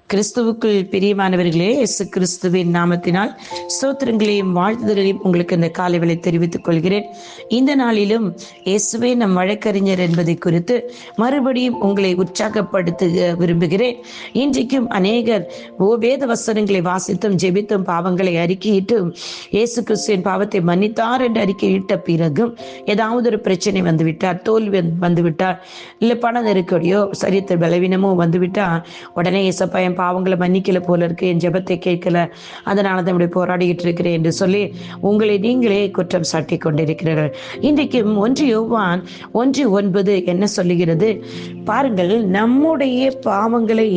கிறிஸ்துவுக்குள் பிரியமானவர்களே, இயேசு கிறிஸ்துவின் நாமத்தினால் ஸ்தோத்திரங்களையும் வாழ்த்துதலையும் உங்களுக்கு இந்த காலைவேளை தெரிவித்துக் கொள்கிறேன். இந்த நாளிலும் இயேசுவே நம் வழக்கறிஞர் என்பதை குறித்து மறுபடியும் உங்களை உற்சாகப்படுத்த விரும்புகிறேன். இன்றைக்கும் அநேகர் வேத வசனங்களை வாசித்தும் ஜெபித்தும் பாவங்களை அறிக்கையிட்டும் இயேசு கிறிஸ்துவின் பாவத்தை மன்னித்தார் என்று அறிக்கையிட்ட பிறகும் ஏதாவது ஒரு பிரச்சனை வந்துவிட்டார், தோல்வி வந்துவிட்டார், இல்லை பண நெருக்கடியோ சரீரத்தில் பலவீனமோ வந்துவிட்டால் உடனே இயேசப்பா என் பாவங்களை மன்னிக்கல போல இருக்கு, என் ஜெபத்தை கேட்கல, அதனால தான் இப்படி போராடிக்கிட்டு இருக்கிறேன் என்று சொல்லி உங்களை நீங்களே குற்றம் சாட்டி கொண்டிருக்கிறீர்கள். இன்றைக்கு 1 யோவான் 1:9 என்ன சொல்லுகிறது பாருங்கள். நம்முடைய பாவங்களை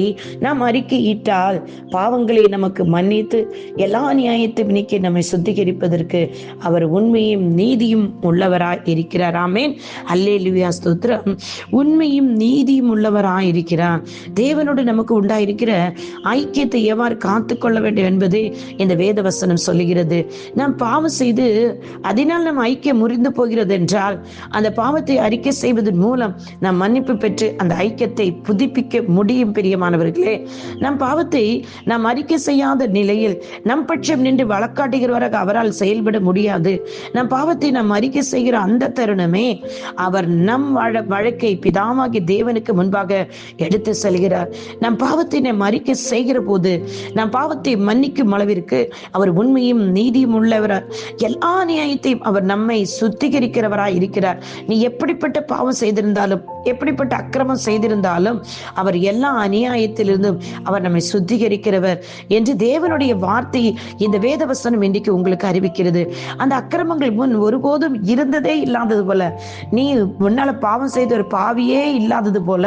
நாம் அறிக்கையிட்டால் பாவங்களை நமக்கு மன்னித்து எல்லா நியாயத்தையும் நீக்கி நம்மை சுத்திகரிப்பதற்கு அவர் உண்மையும் நீதியும் உள்ளவராய் இருக்கிறார். ஆமென், அல்லேலூயா, ஸ்தோத்திரம். உண்மையும் நீதியும் உள்ளவராய் இருக்கிறார். தேவனோடு நமக்கு உண்டாயிருக்கிற ஐக்கியத்தை எவ்வாறு காத்துக்கொள்ள வேண்டும் என்பது இந்த வேத வசனம் சொல்லுகிறது. நாம் பாவம் செய்து அதனால் நம் ஐக்கியம் முறிந்து போகிறது என்றால் அந்த பாவத்தை அறிக்கை செய்வதன் மூலம் நாம் மன்னிப்பு பெற்று அந்த ஐக்கியத்தை புதுப்பிக்க முடியும். பிரியமானவர்களே, நம் பாவத்தை நாம் அறிக்கை செய்யாத நிலையில் நம் பட்சம் நின்று வழக்காட்டுகிறவராக அவரால் செயல்பட முடியாது. நம் பாவத்தை நாம் அறிக்கை செய்கிற அந்த தருணமே அவர் நம் வழக்கை பிதாவாகி தேவனுக்கு முன்பாக எடுத்து செல்கிறார். நம் பாவத்தை நாம் அறிக்கை செய்கிற போது நம் பாவத்தை மன்னிக்கும் அளவிற்கு அவர் உண்மையும் நீதியும் உள்ளவரார். எல்லா நியாயத்தையும் அவர் நம்மை சுத்திகரிக்கிறவராய் இருக்கிறார். நீ எப்படிப்பட்ட பாவம் செய்திருந்தாலும், எப்படிப்பட்ட அக்கிரமம் செய்திருந்தாலும் அவர் எல்லா அநியாயத்திலிருந்தும் அவர் நம்மை சுத்திகரிக்கிறவர் என்று தேவனுடைய வார்த்தை இந்த வேதவசனம் இன்றைக்கு உங்களுக்கு அறிவிக்கிறது. அந்த அக்கிரமங்கள் முன் ஒருபோதும் இருந்ததே இல்லாதது போல, நீ முன்னால பாவம் செய்த ஒரு பாவியே இல்லாதது போல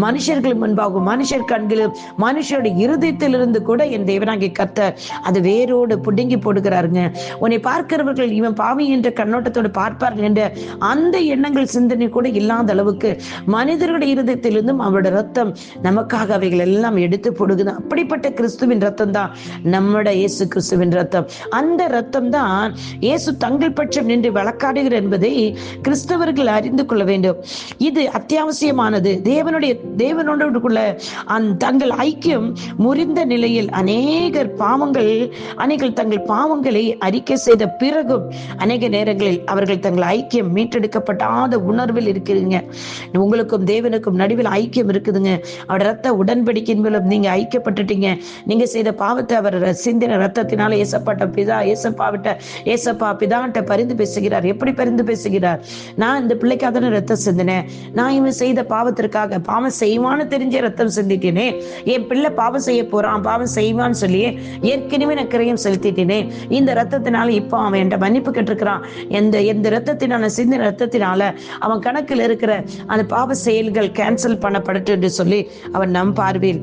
மனுஷர்கள் முன்பாகவும் மனுஷர் கண்களும் மனுஷருடைய இருதயத்திலிருந்து கூட என் தேவனாகிய கர்த்தர் அது வேரோடு புடுங்கி போடுகிறாருங்க. உன்னை பார்க்கிறவர்கள் இவன் பாவி என்ற கண்ணோட்டத்தோடு பார்ப்பார்கள் என்ற அந்த எண்ணங்கள் சிந்தனை கூட இல்லாத அளவுக்கு மனிதர்களுடைய இருதயத்திலிருந்தும் அவருடைய ரத்தம் நமக்காக அவைகள் எல்லாம் எடுத்து போடுகிறது. அப்படிப்பட்ட கிறிஸ்துவின் ரத்தம் தான் நம்முடைய இயேசு கிறிஸ்துவின் ரத்தம். அந்த ரத்தம் தான் இயேசு தங்கள் பட்சம் நின்று வழக்காடுகிற என்பதை கிறிஸ்தவர்கள் அறிந்து கொள்ள வேண்டும். இது அத்தியாவசியமானது. தேவனோடுக்குள்ள தங்கள் ஐக்கியம் முறிந்த நிலையில் அநேகர் தங்கள் பாவங்களை அறிக்கை செய்த பிறகும் அநேக நேரங்களில் அவர்கள் தங்கள் ஐக்கியம் மீட்டெடுக்கப்படாத உணர்வில் இருக்கிறீங்க. உங்களுக்கும் தேவனுக்கும் நடுவில் ஐக்கியம் இருக்குதுங்க. அவர் ரத்த உடன்படிக்கையின் மூலம் நீங்க ஐக்கியப்பட்டுட்டீங்க. நீங்க செய்த பாவத்தை அவர் சிந்தின ரத்தத்தினால ஏசப்பா பிதாட்ட பரிந்து பேசுகிறார். எப்படி பரிந்து பேசுகிறார்? நான் இந்த பிள்ளைக்கு அதன ரத்தம் சிந்தினேன், நான் இவன் செய்த பாவத்திற்காக பாவம் செய்வான்னு தெரிஞ்ச ரத்தம் சிந்திட்டேனே, என் பிள்ளை பாவம் செய்ய போறான், பாவம் செய்வான்னு சொல்லி ஏற்கனவே நான் கிரயம் செலுத்திட்டேனே, இந்த ரத்தத்தினால இப்போ அவன் என்ற மன்னிப்பு கேட்டிருக்கிறான், எந்த ரத்தத்தினால சிந்தின ரத்தத்தினால அவன் கணக்கில் இருக்கிற அந்த பாவ செயல்கள் கேன்சல் பண்ணப்படட்டு என்று சொல்லி அவர் நம் பார்வையில்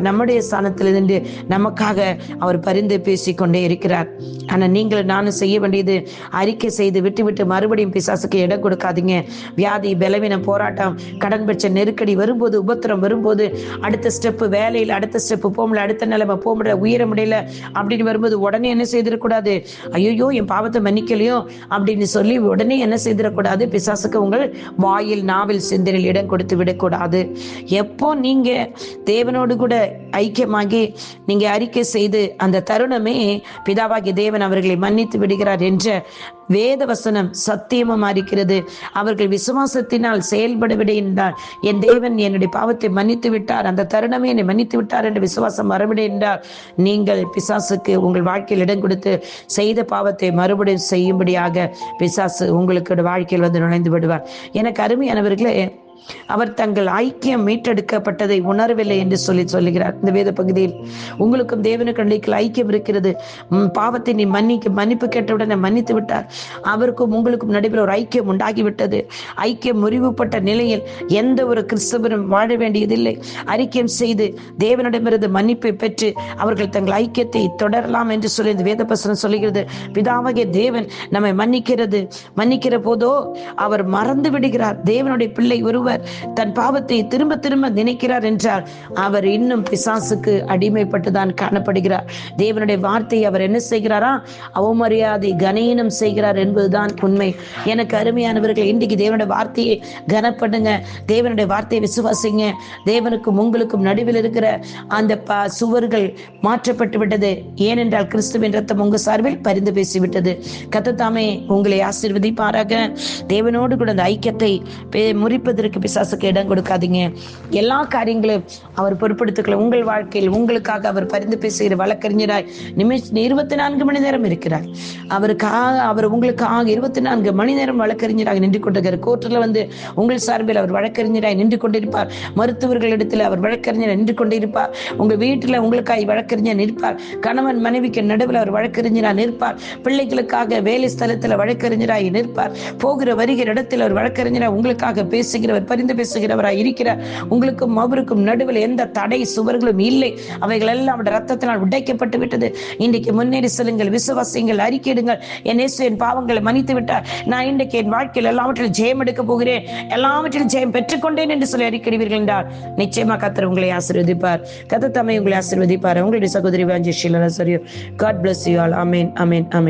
நம்முடைய ஸ்தானத்திலிருந்து நமக்காக அவர் பரிந்து பேசிக்கொண்டே இருக்கிறார். ஆனா நீங்கள் நானும் செய்ய வேண்டியது அறிக்கை செய்து விட்டு மறுபடியும் பிசாசுக்கு இடம் கொடுக்காதீங்க. வியாதி, பலவீனம், போராட்டம், கடன் பிரச்சனை, நெருக்கடி வரும்போது, உபத்திரம் வரும்போது, அடுத்த ஸ்டெப் வேலையில் அடுத்த ஸ்டெப் போக முடியல, அடுத்த நிலைமை போக முடியல, உயர முடியல அப்படின்னு வரும்போது உடனே என்ன செய்திடக்கூடாது? ஐயோ என் பாவத்தை மன்னிக்கலையோ அப்படின்னு சொல்லி உடனே என்ன செய்திடக்கூடாது? பிசாசுக்கு உங்கள் வாயில், நாவில், சிந்தனையில் இடம் கொடுத்து விடக்கூடாது. எப்போ நீங்க தேவனோடு கூட ஐக்கியமாகி நீங்க அறிக்கை செய்து அந்த தருணமே பிதாவாகிய தேவன் அவர்களை மன்னித்து விடுகிறார் என்ற வேத வசனம் சத்தியமும் இருக்கிறது. அவர்கள் விசுவாசத்தினால் செயல்படவில்லை என்றால் என் தேவன் என்னுடைய பாவத்தை மன்னித்து விட்டார், அந்த தருணமே என்னை மன்னித்து விட்டார் என்று விசுவாசம் வரவில்லை என்றால் நீங்கள் பிசாசுக்கு உங்கள் வாழ்க்கையில் இடம் கொடுத்து செய்த பாவத்தை மறுபடியும் செய்யும்படியாக பிசாசு உங்களுக்கு வாழ்க்கையில் வந்து நுழைந்து விடுவார். எனக்கு அருமையானவர்களே, அவர் தங்கள் ஐக்கியம் மீட்டெடுக்கப்பட்டதை உணரவில்லை என்று சொல்லுகிறார் இந்த வேத பகுதியில். உங்களுக்கும் தேவனுக்கு இடையில் ஐக்கியம் இருக்கிறது. பாவத்தை நீ மன்னிப்பு கேட்டவுடனே மன்னித்து விட்டார். அவருக்கும் உங்களுக்கும் நடுவில் ஒரு ஐக்கியம் உண்டாகிவிட்டது. ஐக்கியம் முறிவுபட்ட நிலையில் எந்த ஒரு கிறிஸ்தவரும் வாழ வேண்டியதில்லை. அறிக்கையம் செய்து தேவனிடமிருந்து மன்னிப்பை பெற்று அவர்கள் தங்கள் ஐக்கியத்தை தொடரலாம் என்று சொல்லி இந்த வேத வசனம் சொல்லுகிறது. பிதாவாகிய தேவன் நம்மை மன்னிக்கிற போதோ அவர் மறந்து விடுகிறார். தேவனுடைய பிள்ளை ஒருவர் ஒருவர் தன் பாவத்தை திரும்ப திரும்ப நினைக்கிறார் என்றால் அவர் இன்னும் பிசாசுக்கு அடிமைப்பட்டுதான் காணப்படுகிறார். தேவனுடைய வார்த்தையை அவர் என்ன செய்கிறாரா? அவமரியாதை கனீனம் செய்கிறார் என்பதுதான் உண்மை. எனக்கு அருமையானவர்கள், இன்றைக்கு தேவனுடைய வார்த்தையை கனப்படுங்க, தேவனுடைய வார்த்தையை விசுவாசிங்க. தேவனுக்கும் உங்களுக்கும் நடுவில் இருக்கிற அந்த சுவர்கள் மாற்றப்பட்டு விட்டது. ஏனென்றால் கிறிஸ்துவின் ரத்தம் உங்க சார்பில் பரிந்து பேசிவிட்டது. கர்த்தர் உங்களை ஆசீர்வதிப்பாராக. தேவனோடு கூட அந்த ஐக்கியத்தை முறிப்பதற்கு பிசாசுக்கு இடம் கொடுக்காதீங்க. எல்லா காரியங்களும் அவர் பொறுப்படுத்திக்கொள்ள உங்கள் வாழ்க்கையில் உங்களுக்காக அவர் பரிந்து பேசுகிற வழக்கறிஞராய் 24 மணி நேரம் இருக்கிறார். அவர் உங்களுக்காக 24 மணி நேரம் வழக்கறிஞராக நின்று கொண்டிருக்கிறார். கோர்ட்டில் வந்து உங்கள் சார்பில் அவர் வழக்கறிஞராய் நின்று கொண்டிருப்பார். மருத்துவர்களிடத்தில் அவர் வழக்கறிஞராய் நின்று கொண்டிருப்பார். உங்க வீட்டில் உங்களுக்காக வழக்கறிஞர் நிற்பார். கணவன் மனைவிக்கு நடுவில் அவர் வழக்கறிஞராக நிற்பார். பிள்ளைகளுக்காக வேலை ஸ்தலத்தில் வழக்கறிஞராய் நிற்பார். போகிற வருகிற இடத்தில் அவர் வழக்கறிஞராக உங்களுக்காக பேசுகிறவர், பரிந்து பேசுகிறவராய் இருக்கிறார். உங்களுக்கும் அவருக்கும் நடுவில் எந்த தடை சுவர்களும் இல்லை. அவைகள் எல்லாம் அவருடைய ரத்தத்தினால் உடைக்கப்பட்டு விட்டது. இன்றைக்கு முன்னேறி செல்லுங்கள், விசுவாசிங்கள், அறிக்கையிடுங்கள். என் இயேசு என் பாவங்களை மன்னித்து விட்டார். நான் இன்றைக்கு என் வாழ்க்கையில் எல்லாவற்றிலும் ஜெயம் எடுக்க போகிறேன், எல்லாவற்றிலும் ஜெயம் பெற்றுக்கொண்டேன் என்று சொல்லி அறிக்கையிடுவீர்கள் என்றால் நிச்சயமா கர்த்தர் உங்களை ஆசீர்வதிப்பார். கர்த்தர் உங்களை ஆசீர்வதிப்பார். உங்களுடைய சகோதரி வாஞ்சி Sheila. God bless you all. Amen. Amen. Amen.